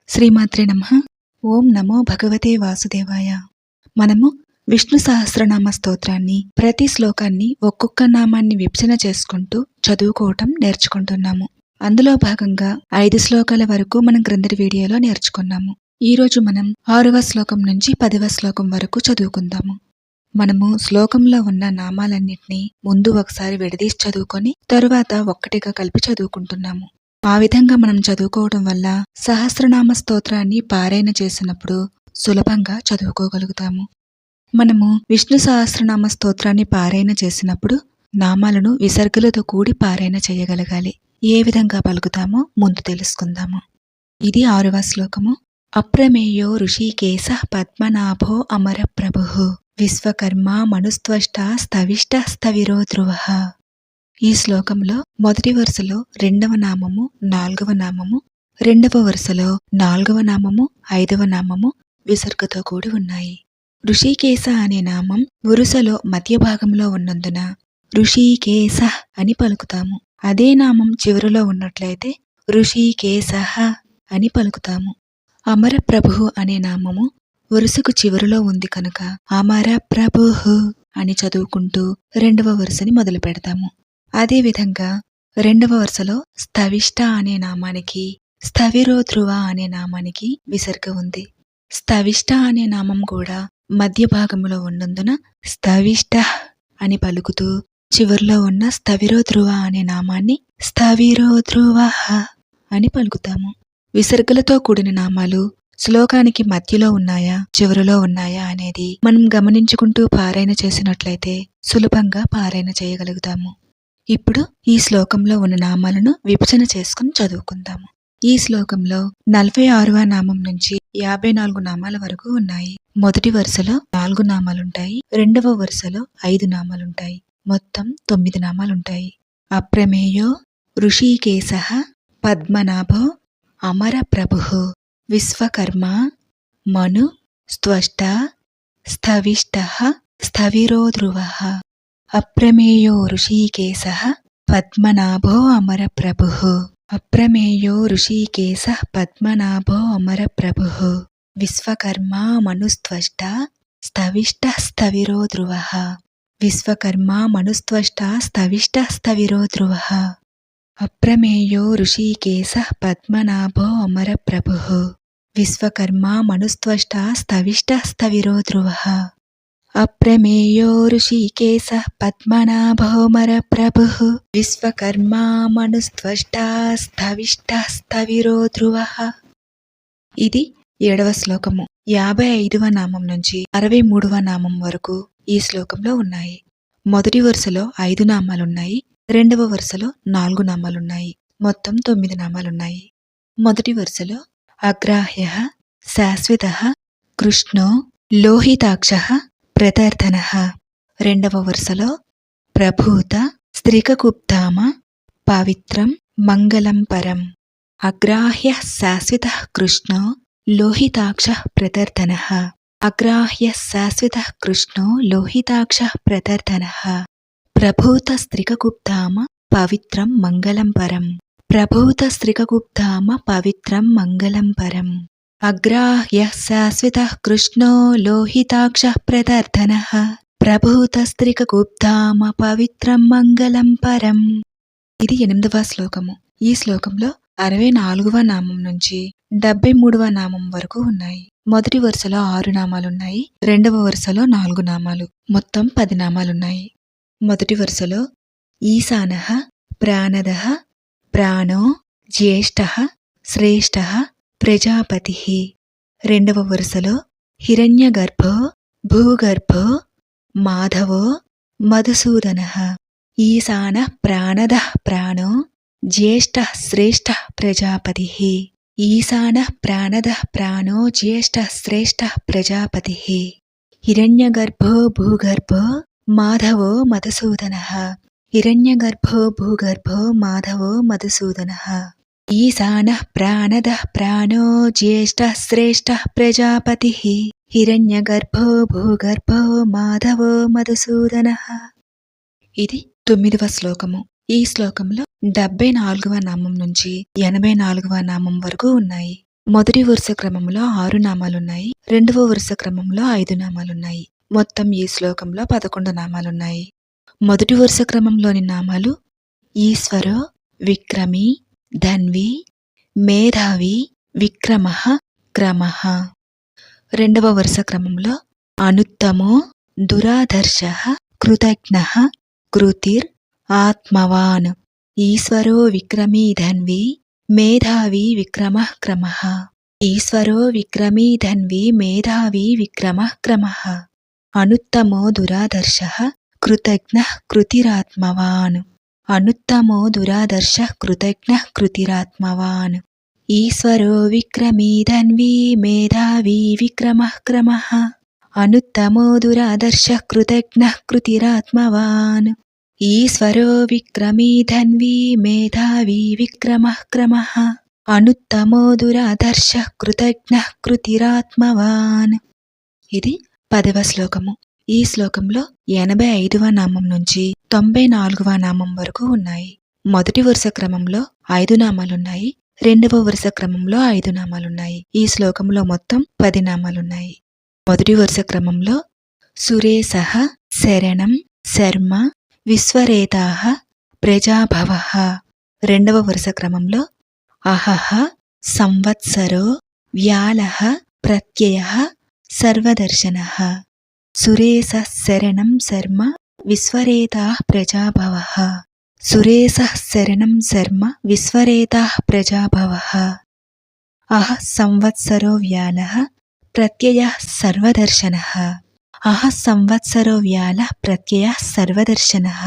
శ్రీమాత్రే నమః. ఓం నమో భగవతే వాసుదేవాయ. మనము విష్ణు సహస్రనామ స్తోత్రాన్ని, ప్రతి శ్లోకాన్ని ఒక్కొక్క నామాన్ని విభజన చేసుకుంటూ చదువుకోవటం నేర్చుకుంటున్నాము. అందులో భాగంగా 5 శ్లోకాల వరకు మనం క్రిందటి వీడియోలో నేర్చుకున్నాము. ఈరోజు మనం 6వ శ్లోకం నుంచి 10వ శ్లోకం వరకు చదువుకుందాము. మనము శ్లోకంలో ఉన్న నామాలన్నింటినీ ముందు ఒకసారి విడదీసి చదువుకొని తరువాత ఒక్కటిగా కలిపి చదువుకుంటున్నాము. ఆ విధంగా మనం చదువుకోవడం వల్ల సహస్రనామ స్తోత్రాన్ని పారాయణ చేసినప్పుడు సులభంగా చదువుకోగలుగుతాము. మనము విష్ణు సహస్రనామ స్తోత్రాన్ని పారాయణ చేసినప్పుడు నామాలను విసర్గలతో కూడి పారాయణ చేయగలగాలి. ఏ విధంగా పలుకుతామో ముందు తెలుసుకుందాము. ఇది 6వ శ్లోకము. అప్రమేయో ఋషికేశ పద్మనాభో అమర ప్రభుః విశ్వకర్మ మనుస్త్వష్ట స్థవిష్ట స్థవిరో ధ్రువః. ఈ శ్లోకంలో మొదటి వరుసలో 2వ నామము, 4వ నామము, 2వ వరుసలో 4వ నామము, 5వ నామము విసర్గతో కూడి ఉన్నాయి. ఋషికేశ అనే నామం వరుసలో మధ్య భాగంలో ఉన్నందున ఋషికేశ అని పలుకుతాము. అదే నామం చివరిలో ఉన్నట్లయితే ఋషికేశః అని పలుకుతాము. అమర ప్రభుః అనే నామము వరుసకు చివరిలో ఉంది కనుక అమర ప్రభుః అని చదువుకుంటూ 2వ వరుసని మొదలు పెడతాము. అదేవిధంగా 2వ వరుసలో స్థవిష్ట అనే నామానికి స్థవిరో ధ్రువ అనే నామానికి విసర్గ ఉంది. స్థవిష్ట అనే నామం కూడా మధ్య భాగంలో ఉన్నందున స్థవిష్ట అని పలుకుతూ చివర్లో ఉన్న స్థవిరో ధ్రువ అనే నామాన్ని స్థవిరో ధ్రువః అని పలుకుతాము. విసర్గలతో కూడిన నామాలు శ్లోకానికి మధ్యలో ఉన్నాయా, చివరిలో ఉన్నాయా అనేది మనం గమనించుకుంటూ పారాయణ చేసినట్లయితే సులభంగా పారాయణ చేయగలుగుతాము. ఇప్పుడు ఈ శ్లోకంలో ఉన్న నామాలను విభజన చేసుకుని చదువుకుందాము. ఈ శ్లోకంలో 46వ నామం నుంచి 54 నామాల వరకు ఉన్నాయి. మొదటి వరుసలో 4 నామాలుంటాయి, 2వ వరుసలో 5 నామాలుంటాయి. మొత్తం 9 నామాలుంటాయి. అప్రమేయో ఋషికేశః పద్మనాభో అమర ప్రభుః విశ్వకర్మ మను స్త్వష్ట స్థవిష్టః స్థవిరో ధ్రువః. అప్రమేయో ఋషికేశః పద్మనాభో అమర ప్రభుః. అప్రమేయో ఋషికేశః పద్మనాభో అమర ప్రభుః విశ్వకర్మ మనుస్త్వష్ట స్థవిష్ట స్థవిరో ధ్రువః. విశ్వకర్మ మనుస్త్వష్ట స్థవిష్ట స్థవిరో ధ్రువః. అప్రమేయో ఋషికేశః పద్మనాభో అమర ప్రభుః విశ్వకర్మ మనుస్త్వష్ట స్థవిష్ట స్థవిరో ధ్రువః. అప్రమేయో ఋషికేశః పద్మనాభోమర ప్రభుః విశ్వకర్మ మనుస్త్వష్ట స్థవిష్ట స్థవిరో ధ్రువః. ఇది 7వ శ్లోకము. 55వ నామం నుంచి 63వ నామం వరకు ఈ శ్లోకంలో ఉన్నాయి. మొదటి వరుసలో 5 నామాలున్నాయి, 2వ వరుసలో 4 నామాలున్నాయి. మొత్తం 9 నామాలున్నాయి. మొదటి వరుసలో అగ్రాహ్యః శాశ్వతః కృష్ణో లోహితాక్షః ప్రతర్ధనః. 2వ వరుసలో ప్రభూత స్త్రికగుప్తామ పవిత్రం మంగళం పరం. అగ్రాహ్య శాశ్వతః కృష్ణో లోహితాక్షః ప్రతర్ధనః. అగ్రాహ్య శాశ్వతః కృష్ణో లోహితాక్షః ప్రతర్ధనః. ప్రభూత స్త్రికగుప్తామ పవిత్రం మంగళం పరం. ప్రభూత స్త్రికగుప్తామ పవిత్రం మంగళం పరం. అగ్రాహ్య శాశ్వతః కృష్ణో లోహితాక్షః ప్రతర్ధనః. ప్రభూత స్త్రికగుప్తామ పవిత్రం మంగళం పరం. ఇది 8వ శ్లోకము. ఈ శ్లోకంలో 64వ నామం నుంచి 73వ నామం వరకు ఉన్నాయి. మొదటి వరుసలో 6 నామాలున్నాయి, 2వ వరుసలో 4 నామాలు. మొత్తం 10 నామాలున్నాయి. మొదటి వరుసలో ఈశానః ప్రాణదః ప్రాణో జ్యేష్ఠః శ్రేష్ఠః ప్రజాపతిః. 2వ వరుసలో హిరణ్యగర్భో భూగర్భో మాధవో మధుసూదనః. ఈశానః ప్రాణదః ప్రాణో జ్యేష్ఠః శ్రేష్ఠః ప్రజాపతిః. ఈశానః ప్రాణదః ప్రాణో జ్యేష్ఠః శ్రేష్ఠః ప్రజాపతిః. హిరణ్యగర్భో భూగర్భో మాధవో మధుసూదనః. హిరణ్యగర్భో భూగర్భో మాధవో మధుసూదనః. ఈశానః ప్రాణదః ప్రాణో జ్యేష్ఠః శ్రేష్ఠః ప్రజాపతిః. హిరణ్యగర్భో భూగర్భో మాధవో మధుసూదనః. ఇది 9వ శ్లోకము. ఈ శ్లోకంలో 74వ నామం నుంచి 84వ నామం వరకు ఉన్నాయి. మొదటి వరుస క్రమంలో 6 నామాలున్నాయి. రెండవ వరుస క్రమంలో 5 నామాలున్నాయి. మొత్తం ఈ శ్లోకంలో 11 నామాలున్నాయి. మొదటి వరుస క్రమంలోని నామాలు ఈశ్వరో, విక్రమీ, ధన్వీ, మేధావి, విక్రమః, క్రమః. రెండవ వరుస క్రమంలో అనుత్తమో, దురాదర్శః, కృతజ్ఞః, కృతిర్, ఆత్మవాన్. ఈశ్వరో విక్రమీ ధన్వీ, మేధావి విక్రమః క్రమః. ఈశ్వరో విక్రమీ ధన్వీ, మేధావి విక్రమః క్రమః. అనుత్తమో దురాదర్శః, కృతజ్ఞః, కృతిరాత్మవాన్. అనుత్తమో దురాదర్శః, కృతజ్ఞః, కృతిరాత్మవాన్. ఈశ్వరో విక్రమీ ధన్వీ, మేధావి విక్రమః క్రమః. అనుత్తమో దురాదర్శః, కృతజ్ఞః, కృతిరాత్మవాన్. ఈశ్వరో విక్రమీ ధన్వీ, మేధావి విక్రమః క్రమః. అనుత్తమో దురాదర్శః, కృతజ్ఞః, కృతిరాత్మవాన్. ఇది 10వ శ్లోకము. ఈ శ్లోకంలో 85వ నామం నుంచి 94వ నామం వరకు ఉన్నాయి. మొదటి వరుస క్రమంలో 5 నామాలున్నాయి. రెండవ వరుస క్రమంలో 5 నామాలున్నాయి. ఈ శ్లోకంలో మొత్తం 10 నామాలున్నాయి. మొదటి వరుస క్రమంలో సురేశః, శరణం, శర్మ, విశ్వరేతాః, ప్రజాభవః. రెండవ వరుస క్రమంలో అహః, సంవత్సరో, వ్యాళః, ప్రత్యయః, సర్వదర్శనః. సురేశః, శరణం, శర్మ, విశ్వరేతాః, ప్రజాభవః. సురేశః, శరణం, శర్మ, విశ్వరేతాః, ప్రజాభవః. అహః, సంవత్సరో, వ్యాళః, ప్రత్యయః, సర్వదర్శనః. అహః, సంవత్సరో, వ్యాళః, ప్రత్యయః, సర్వదర్శనః.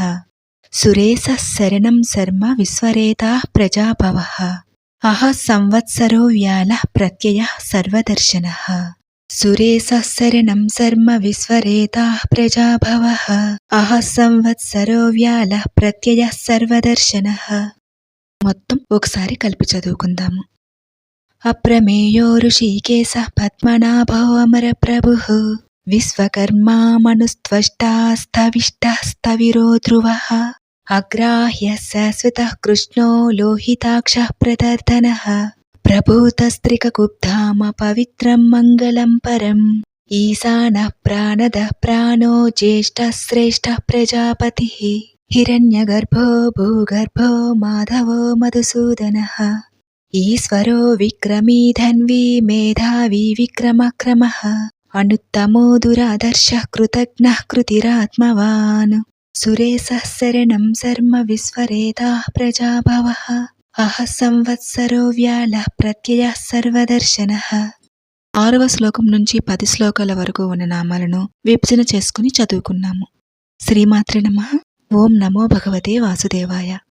సురేశః, శరణం, శర్మ, విశ్వరేతాః, ప్రజాభవః. అహః, సంవత్సరో, వ్యాళః, ప్రత్యయః, సర్వదర్శనః. సురేశః, శరణం, శర్మ, విశ్వరేతాః, ప్రజాభవః. అహః, సంవత్సరో, వ్యాళః, ప్రత్యయః, సర్వదర్శనః. మొత్తం ఒకసారి కలిపి చదువుకుందాము. అప్రమేయో ఋషికేశః, పద్మనాభో అమరప్రభుః, విశ్వకర్మా మనుస్త్వష్టా, స్థవిష్టः స్థవిరో ధ్రువः, అగ్రాహ్యः శాశ్వతः కృష్ణో లోహితాక్షः ప్రదర్దనः, ప్రభూతస్త్రికగుప్ధామ పవిత్రం మంగళం పరం, ఈశానः ప్రాణదः ప్రాణో జ్యేష్ఠः శ్రేష్ఠः ప్రజాపతిः, హిరణ్యగర్భో భూగర్భో మాధవో మధుసూదనः. ఈశ్వరో విక్రమీ ధన్వీ, మేధావి విక్రమః క్రమః. అనుత్తమో దురాదర్శః, కృతజ్ఞః, కృతిరాత్మవాన్. సురేశః, శరణం, శర్మ, విశ్వరేతాః, ప్రజాభవః. అహః, సంవత్సరో, వ్యాళః, ప్రత్యయః, సర్వదర్శనః. 6వ శ్లోకం నుంచి 10 శ్లోకాల వరకు ఉన్న నామాలను విభజన చేసుకుని చదువుకున్నాము. శ్రీమాత్రే నమః. ఓం నమో భగవతే వాసుదేవాయ.